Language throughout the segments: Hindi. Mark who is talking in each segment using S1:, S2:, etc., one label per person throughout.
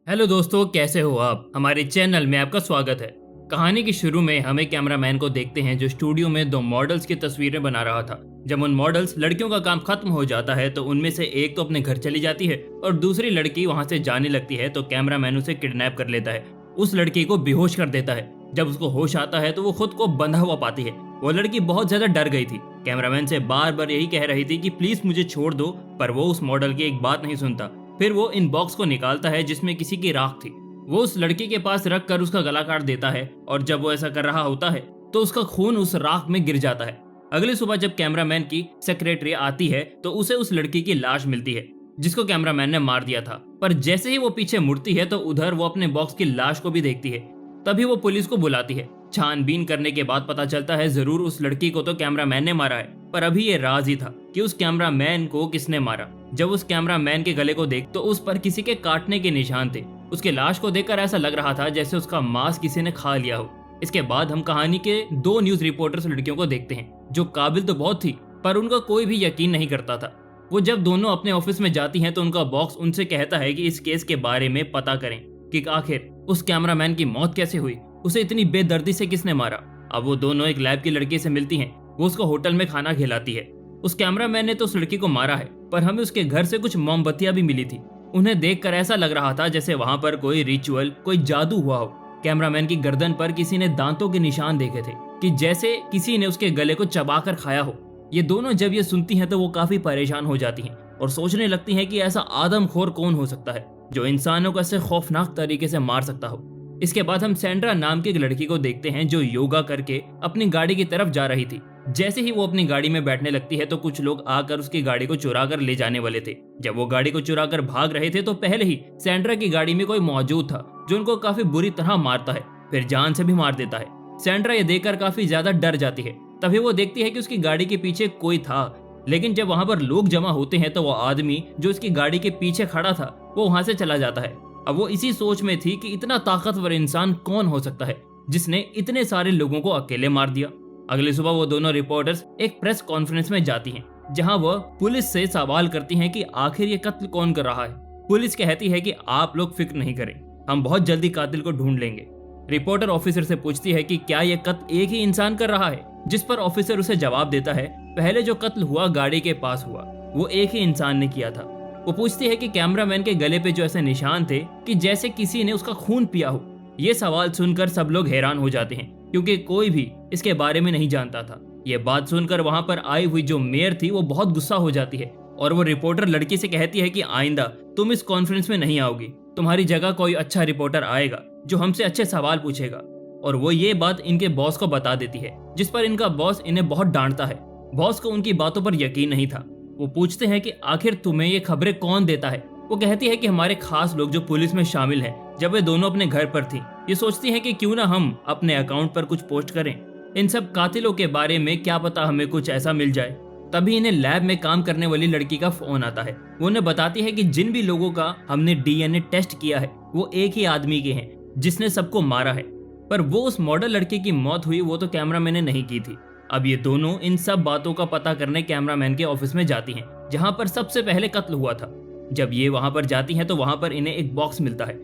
S1: हेलो दोस्तों, कैसे हो आप। हमारे चैनल में आपका स्वागत है। कहानी के शुरू में हम एक कैमरामैन को देखते हैं जो स्टूडियो में दो मॉडल्स की तस्वीरें बना रहा था। जब उन मॉडल्स लड़कियों का काम खत्म हो जाता है तो उनमें से एक तो अपने घर चली जाती है और दूसरी लड़की वहां से जाने लगती है तो कैमरामैन उसे किडनैप कर लेता है। उस लड़की को बेहोश कर देता है। जब उसको होश आता है तो वो खुद को बंधा हुआ पाती है। वो लड़की बहुत ज्यादा डर गई थी। कैमरामैन से बार बार यही कह रही थी कि प्लीज मुझे छोड़ दो, पर वो उस मॉडल की एक बात नहीं सुनता। फिर वो इन बॉक्स को निकालता है जिसमें किसी की राख थी। वो उस लड़की के पास रख कर उसका गला काट देता है और जब वो ऐसा कर रहा होता है तो उसका खून उस राख में गिर जाता है। अगली सुबह जब कैमरामैन की सेक्रेटरी आती है तो उसे उस लड़की की लाश मिलती है जिसको कैमरामैन ने मार दिया था। पर जैसे ही वो पीछे मुड़ती है तो उधर वो अपने बॉक्स की लाश को भी देखती है। तभी वो पुलिस को बुलाती है। छानबीन करने के बाद पता चलता है जरूर उस लड़की को तो कैमरामैन ने मारा है, पर अभी ये राज ही था कि उस कैमरामैन को किसने मारा। जब उस कैमरामैन के गले को देख तो उस पर किसी के काटने के निशान थे। उसके लाश को देखकर ऐसा लग रहा था जैसे उसका मांस किसी ने खा लिया हो। इसके बाद हम कहानी के दो न्यूज रिपोर्टर्स लड़कियों को देखते हैं जो काबिल तो बहुत थी पर उनका कोई भी यकीन नहीं करता था। वो जब दोनों अपने ऑफिस में जाती हैं तो उनका बॉक्स उनसे कहता है कि इस केस के बारे में पता करें कि आखिर उस कैमरामैन की मौत कैसे हुई, उसे इतनी बेदर्दी से किसने मारा। अब वो दोनों एक लैब की लड़की से मिलती हैं। वो उसको होटल में खाना खिलाती है। उस कैमरामैन ने तो उस लड़की को मारा है, पर हमें उसके घर से कुछ मोमबत्तियां भी मिली थी। उन्हें देखकर ऐसा लग रहा था जैसे वहां पर कोई रिचुअल, कोई जादू हुआ हो। कैमरामैन की गर्दन पर किसी ने दांतों के निशान देखे थे कि जैसे किसी ने उसके गले को चबाकर खाया हो। ये दोनों जब ये सुनती हैं तो वो काफी परेशान हो जाती हैं और सोचने लगती हैं कि ऐसा आदमखोर कौन हो सकता है जो इंसानों को ऐसे खौफनाक तरीके से मार सकता हो। इसके बाद हम सैंड्रा नाम की एक लड़की को देखते हैं जो योगा करके अपनी गाड़ी की तरफ जा रही थी। जैसे ही वो अपनी गाड़ी में बैठने लगती है तो कुछ लोग आकर उसकी गाड़ी को चुरा कर ले जाने वाले थे। जब वो गाड़ी को चुरा कर भाग रहे थे तो पहले ही सैंड्रा की गाड़ी में कोई मौजूद था जो उनको काफी बुरी तरह मारता है, फिर जान से भी मार देता है। सैंड्रा ये देखकर काफी ज्यादा डर जाती है। तभी वो देखती है कि उसकी गाड़ी के पीछे कोई था, लेकिन जब वहां पर लोग जमा होते हैं तो वो आदमी जो उसकी गाड़ी के पीछे खड़ा था वो वहां से चला जाता है। अब वो इसी सोच में थी कि इतना ताकतवर इंसान कौन हो सकता है जिसने इतने सारे लोगों को अकेले मार दिया। अगली सुबह वो दोनों रिपोर्टर्स एक प्रेस कॉन्फ्रेंस में जाती हैं जहां वह पुलिस से सवाल करती हैं कि आखिर ये कत्ल कौन कर रहा है। पुलिस कहती है कि आप लोग फिक्र नहीं करें, हम बहुत जल्दी कातिल को ढूंढ लेंगे। रिपोर्टर ऑफिसर से पूछती है कि क्या यह कत्ल एक ही इंसान कर रहा है, जिस पर ऑफिसर उसे जवाब देता है पहले जो कत्ल हुआ गाड़ी के पास हुआ वो एक ही इंसान ने किया था। वो पूछती है कि कैमरामैन के गले पे जो ऐसे निशान थे कि जैसे किसी ने उसका खून पिया हो। ये सवाल सुनकर सब लोग हैरान हो जाते हैं क्योंकि कोई भी इसके बारे में नहीं जानता था। ये बात सुनकर वहां पर आई हुई जो मेयर थी वो बहुत गुस्सा हो जाती है और वो रिपोर्टर लड़की से कहती है कि आइंदा तुम इस कॉन्फ्रेंस में नहीं आओगी, तुम्हारी जगह कोई अच्छा रिपोर्टर आएगा जो हमसे अच्छे सवाल पूछेगा। और वो ये बात इनके बॉस को बता देती है, जिस पर इनका बॉस इन्हें बहुत डांटता है। बॉस को उनकी बातों पर यकीन नहीं था। वो पूछते हैं कि आखिर तुम्हें ये खबरें कौन देता है। वो कहती है कि हमारे खास लोग जो पुलिस में शामिल हैं। जब वे दोनों अपने घर पर थी ये सोचती हैं कि क्यों ना हम अपने अकाउंट पर कुछ पोस्ट करें, इन सब कातिलों के बारे में क्या पता हमें कुछ ऐसा मिल जाए। तभी इन्हें लैब में काम करने वाली लड़की का फोन आता है। वो उन्हें बताती है कि जिन भी लोगों का हमने डीएनए टेस्ट किया है वो एक ही आदमी के हैं जिसने सबको मारा है, पर वो उस मॉडल लड़के की मौत हुई वो तो कैमरामैन ने नहीं की थी। अब ये दोनों इन सब बातों का पता करने कैमरामैन के ऑफिस में जाती हैं जहां पर सबसे पहले कत्ल हुआ था। जब ये वहां पर जाती हैं तो वहां पर इन्हें एक बॉक्स मिलता है।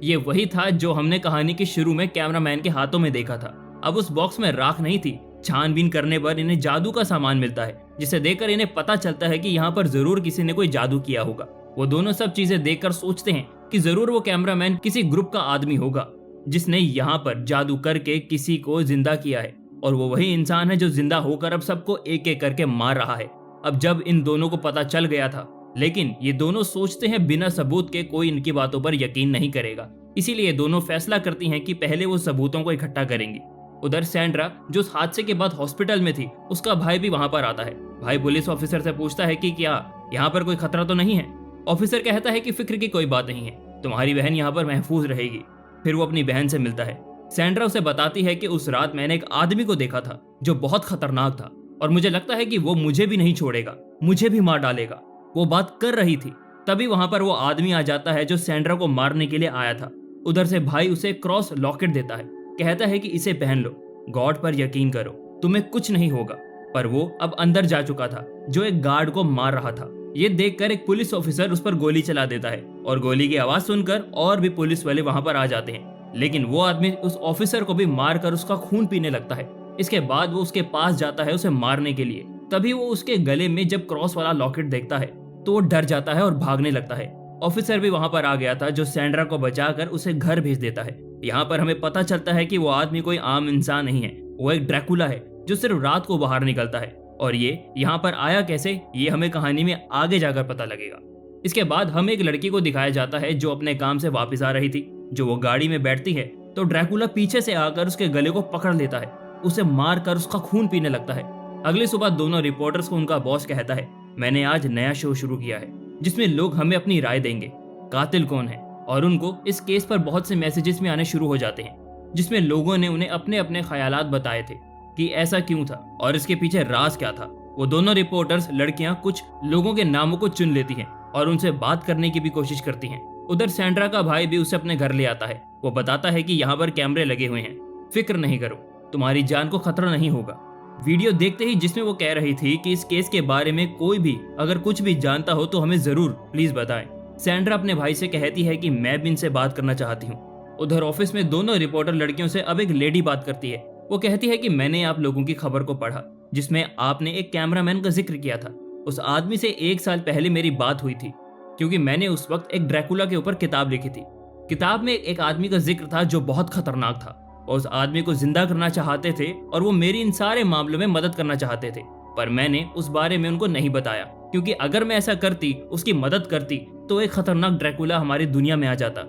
S1: ये वही था जो हमने कहानी के शुरू में कैमरामैन के हाथों में देखा था। अब उस बॉक्स में राख नहीं थी। छानबीन करने पर इन्हें जादू का सामान मिलता है जिसे देखकर इन्हें पता चलता है कि यहाँ पर जरूर किसी ने कोई जादू किया होगा। वो दोनों सब चीजें देखकर सोचते हैं कि जरूर वो कैमरामैन किसी ग्रुप का आदमी होगा जिसने यहाँ पर जादू करके किसी को जिंदा किया है, और वो वही इंसान है जो जिंदा होकर अब सबको एक एक करके मार रहा है। अब जब इन दोनों को पता चल गया था, लेकिन ये दोनों सोचते हैं बिना सबूत के कोई इनकी बातों पर यकीन नहीं करेगा, इसीलिए दोनों फैसला करती हैं कि पहले वो सबूतों को इकट्ठा करेंगी। उधर सैंड्रा जो उस हादसे के बाद हॉस्पिटल में थी उसका भाई भी वहां पर आता है। भाई पुलिस ऑफिसर से पूछता है कि क्या यहाँ पर कोई खतरा तो नहीं है। ऑफिसर कहता है कि फिक्र की कोई बात नहीं है, तुम्हारी बहन यहाँ पर महफूज रहेगी। फिर वो अपनी बहन से मिलता है। सैंड्रा उसे बताती है कि उस रात मैंने एक आदमी को देखा था जो बहुत खतरनाक था और मुझे लगता है कि वो मुझे भी नहीं छोड़ेगा, मुझे भी मार डालेगा। वो बात कर रही थी तभी वहां पर वो आदमी आ जाता है जो सैंड्रा को मारने के लिए आया था। उधर से भाई उसे क्रॉस लॉकेट देता है, कहता है कि इसे पहन लो, गॉड पर यकीन करो, तुम्हें कुछ नहीं होगा। पर वो अब अंदर जा चुका था जो एक गार्ड को मार रहा था। ये देखकर एक पुलिस ऑफिसर उस पर गोली चला देता है और गोली की आवाज सुनकर और भी पुलिस वाले वहां पर आ जाते हैं, लेकिन वो आदमी उस ऑफिसर को भी मारकर उसका खून पीने लगता है। इसके बाद वो उसके पास जाता है उसे मारने के लिए। तभी वो उसके गले में जब क्रॉस वाला लॉकेट देखता है तो वो डर जाता है और भागने लगता है। ऑफिसर भी वहां पर आ गया था जो सैंड्रा को बचाकर उसे घर भेज देता है। यहाँ पर हमें पता चलता है कि वो आदमी कोई आम इंसान नहीं है, वो एक ड्रैकुला है जो सिर्फ रात को बाहर निकलता है। और ये यहाँ पर आया कैसे, ये हमें कहानी में आगे जाकर पता लगेगा। इसके बाद हमें एक लड़की को दिखाया जाता है जो अपने काम से वापस आ रही थी। जो वो गाड़ी में बैठती है तो ड्रैकुला पीछे से आकर उसके गले को पकड़ लेता है, उसे मार कर उसका खून पीने लगता है। अगली सुबह दोनों रिपोर्टर्स को उनका बॉस कहता है, मैंने आज नया शो शुरू किया है जिसमें लोग हमें अपनी राय देंगे, कातिल कौन है। और उनको इस केस पर बहुत से मैसेजेस में आने शुरू हो जाते हैं जिसमें लोगों ने उन्हें अपने अपने ख्यालात बताए थे कि ऐसा क्यों था और इसके पीछे राज क्या था। वो दोनों रिपोर्टर्स लड़कियां कुछ लोगों के नामों को चुन लेती हैं और उनसे बात करने की भी कोशिश करती हैं। उधर सैंड्रा का भाई भी उसे अपने घर ले आता है। वो बताता है कि यहाँ पर कैमरे लगे हुए हैं, फिक्र नहीं करो, तुम्हारी जान को खतरा नहीं होगा। वीडियो देखते ही जिसमें वो कह रही थी कि इस केस के बारे में कोई भी अगर कुछ भी जानता हो तो हमें जरूर प्लीज बताएं। सैंड्रा अपने भाई से कहती है कि मैं भी इनसे बात करना चाहती हूँ। उधर ऑफिस में दोनों रिपोर्टर लड़कियों से अब एक लेडी बात करती है। वो कहती है कि मैंने आप लोगों की खबर को पढ़ा जिसमें आपने एक कैमरामैन का जिक्र किया था। उस आदमी से 1 साल पहले मेरी बात हुई थी क्योंकि मैंने उस वक्त एक ड्रैकुला के ऊपर किताब लिखी थी। किताब में एक आदमी का जिक्र था जो बहुत खतरनाक था और उस आदमी को जिंदा करना चाहते थे और वो मेरी इन सारे मामलों में मदद करना चाहते थे, पर मैंने उस बारे में उनको नहीं बताया क्योंकि अगर मैं ऐसा करती, उसकी मदद करती, तो एक खतरनाक ड्रैकुला हमारी दुनिया में आ जाता।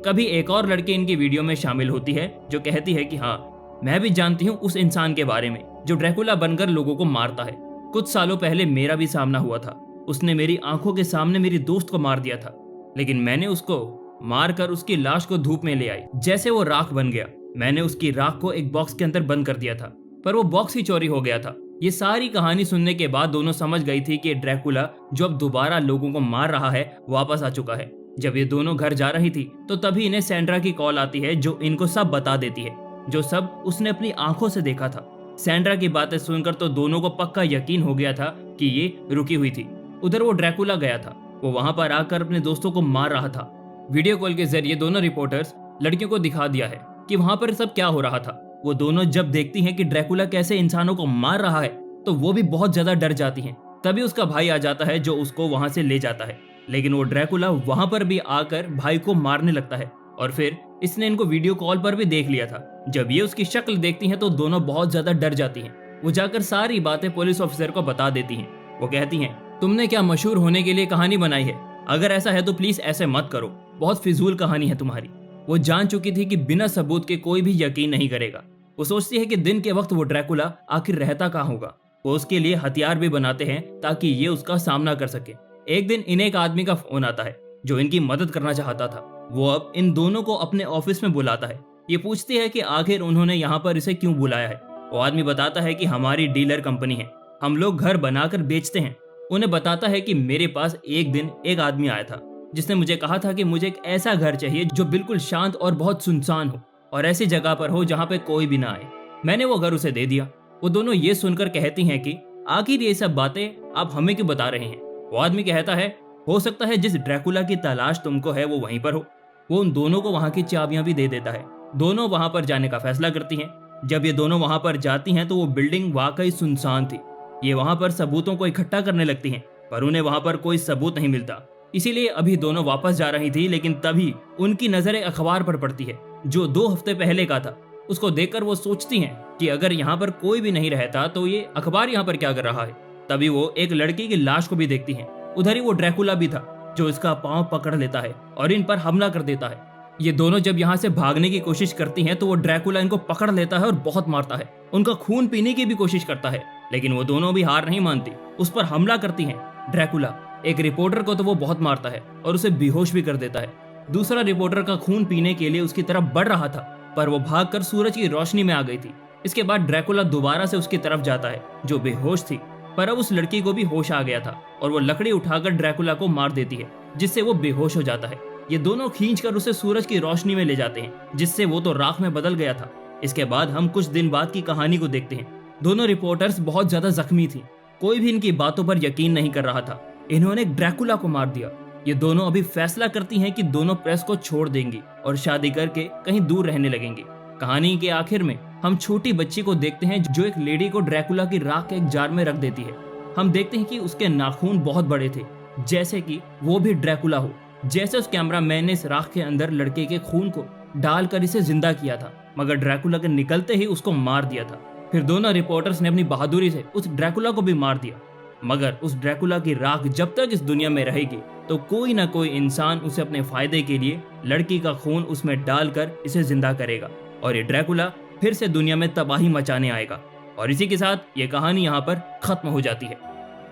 S1: कभी एक और लड़की इनकी वीडियो में शामिल होती है जो कहती है कि हाँ, मैं भी जानती हूँ उस इंसान के बारे में जो ड्रैकुला बनकर लोगों को मारता है। कुछ सालों पहले मेरा भी सामना हुआ था, उसने मेरी आंखों के सामने मेरी दोस्त को मार दिया था, लेकिन मैंने उसको मारकर उसकी लाश को धूप में ले आई। जैसे वो राख बन गया, मैंने उसकी राख को एक बॉक्स के अंदर बंद कर दिया था, पर वो बॉक्स ही चोरी हो गया था। ये सारी कहानी सुनने के बाद दोनों समझ गई थी कि ड्रैकुला जो अब दोबारा लोगों को मार रहा है वापस आ चुका है। जब ये दोनों घर जा रही थी तो तभी इन्हें सैंड्रा की कॉल आती है जो इनको सब बता देती है, जो सब उसने अपनी आंखों से देखा था। सैंड्रा की बातें सुनकर तो दोनों को पक्का यकीन हो गया था कि ये रुकी हुई थी। उधर वो ड्रैकुला गया था, वो वहां पर आकर अपने दोस्तों को मार रहा था। वीडियो कॉल के जरिए दोनों रिपोर्टर्स लड़कियों को दिखा दिया है कि वहां पर सब क्या हो रहा था। वो दोनों जब देखती हैं कि ड्रैकुला कैसे इंसानों को मार रहा है तो वो भी बहुत ज्यादा डर जाती हैं। तभी उसका भाई आ जाता है जो उसको वहां से ले जाता है, लेकिन वो ड्रैकुला वहां पर भी आकर भाई को मारने लगता है और फिर इसने इनको वीडियो कॉल पर भी देख लिया था। जब ये उसकी शक्ल देखती हैं तो दोनों बहुत ज्यादा डर जाती हैं। वो जाकर सारी बातें पुलिस ऑफिसर को बता देती हैं। वो कहती हैं, तुमने क्या मशहूर होने के लिए कहानी बनाई है? अगर ऐसा है तो प्लीज ऐसे मत करो, बहुत फिजूल कहानी है तुम्हारी। वो जान चुकी थी कि बिना सबूत के कोई भी यकीन नहीं करेगा। वो सोचती है कि दिन के वक्त वो ड्रैकुला आखिर रहता कहाँ होगा। वो उसके लिए हथियार भी बनाते हैं ताकि ये उसका सामना कर सके। एक दिन इन्हें एक आदमी का फोन आता है जो इनकी मदद करना चाहता था। वो अब इन दोनों को अपने ऑफिस में बुलाता है। ये पूछती है कि आखिर उन्होंने यहाँ पर इसे क्यों बुलाया है। वो आदमी बताता है कि हमारी डीलर कंपनी है, हम लोग घर बनाकर बेचते हैं। उन्हें बताता है कि मेरे पास एक दिन एक आदमी आया था जिसने मुझे कहा था कि मुझे एक ऐसा घर चाहिए जो बिल्कुल शांत और बहुत सुनसान हो और ऐसी जगह पर हो जहाँ पे कोई भी ना आए। मैंने वो घर उसे दे दिया। वो दोनों ये सुनकर कहती हैं कि आखिर ये सब बातें आप हमें क्यों बता रहे हैं। वो आदमी कहता है, हो सकता है जिस ड्रैकुला की तलाश तुमको है वो वहीं पर हो। वो उन दोनों को वहां की चाबियां भी दे देता है। दोनों वहां पर जाने का फैसला करती हैं। जब ये दोनों वहां पर जाती हैं तो वो बिल्डिंग वाकई सुनसान थी। ये वहां पर सबूतों को इकट्ठा करने लगती हैं, पर उन्हें वहां पर कोई सबूत नहीं मिलता। इसीलिए अभी दोनों वापस जा रही थी, लेकिन तभी उनकी नजर एक अखबार पर पड़ती है जो 2 हफ्ते पहले का था। उसको देखकर वो सोचती हैं कि अगर यहाँ पर कोई भी नहीं रहता तो ये अखबार यहाँ पर क्या कर रहा है। तभी वो एक लड़की की लाश को भी देखती हैं। उधर ही वो ड्रैकुला भी था जो इसका पांव पकड़ लेता है और इन पर हमला कर देता है। ये दोनों जब यहाँ से भागने की कोशिश करती हैं तो वो ड्रैकुला इनको पकड़ लेता है और बहुत मारता है। उनका खून पीने की भी कोशिश करता है, लेकिन वो दोनों भी हार नहीं मानती, उस पर हमला करती हैं। ड्रैकुला एक रिपोर्टर को तो वो बहुत मारता है और उसे बेहोश भी कर देता है। दूसरा रिपोर्टर का खून पीने के लिए उसकी तरफ बढ़ रहा था, पर वो भागकर सूरज की रोशनी में आ गई थी। इसके बाद ड्रैकुला दोबारा से उसकी तरफ जाता है जो बेहोश थी, पर अब उस लड़की को भी होश आ गया था और वो लकड़ी उठाकर ड्रैकुला को मार देती है, जिससे वो बेहोश हो जाता है। ये दोनों खींचकर उसे सूरज की रोशनी में ले जाते हैं, जिससे वो तो राख में बदल गया था। इसके बाद हम कुछ दिन बाद की कहानी को देखते हैं। दोनों रिपोर्टर्स बहुत ज्यादा जख्मी थी, कोई भी इनकी बातों पर यकीन नहीं कर रहा था। इन्होंने ड्रैकुला को मार दिया। ये दोनों अभी फैसला करती हैं कि दोनों प्रेस को छोड़ देंगी और शादी करके कहीं दूर रहने लगेंगी। कहानी के आखिर में हम छोटी बच्ची को देखते हैं जो एक लेडी को ड्रैकुला की राख के एक जार में रख देती है। हम देखते हैं कि उसके नाखून बहुत बड़े थे, जैसे कि वो भी ड्रैकुला हो। जैसे उस कैमरामैन ने इस राख के अंदर लड़के के खून को डालकर इसे जिंदा किया था, मगर ड्रैकुला के निकलते ही उसको मार दिया था। फिर दोनों रिपोर्टर्स ने अपनी बहादुरी से उस ड्रैकुला को भी मार दिया। मगर उस ड्रैकुला की राख जब तक इस दुनिया में रहेगी तो कोई ना कोई इंसान उसे अपने फायदे के लिए लड़की का खून उसमें डालकर इसे जिंदा करेगा और ये ड्रैकुला फिर से दुनिया में तबाही मचाने आएगा। और इसी के साथ ये कहानी यहाँ पर खत्म हो जाती है।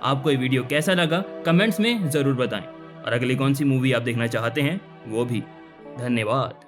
S1: आपको ये वीडियो कैसा लगा कमेंट्स में जरूर बताएं और अगली कौन सी मूवी आप देखना चाहते हैं वो भी। धन्यवाद।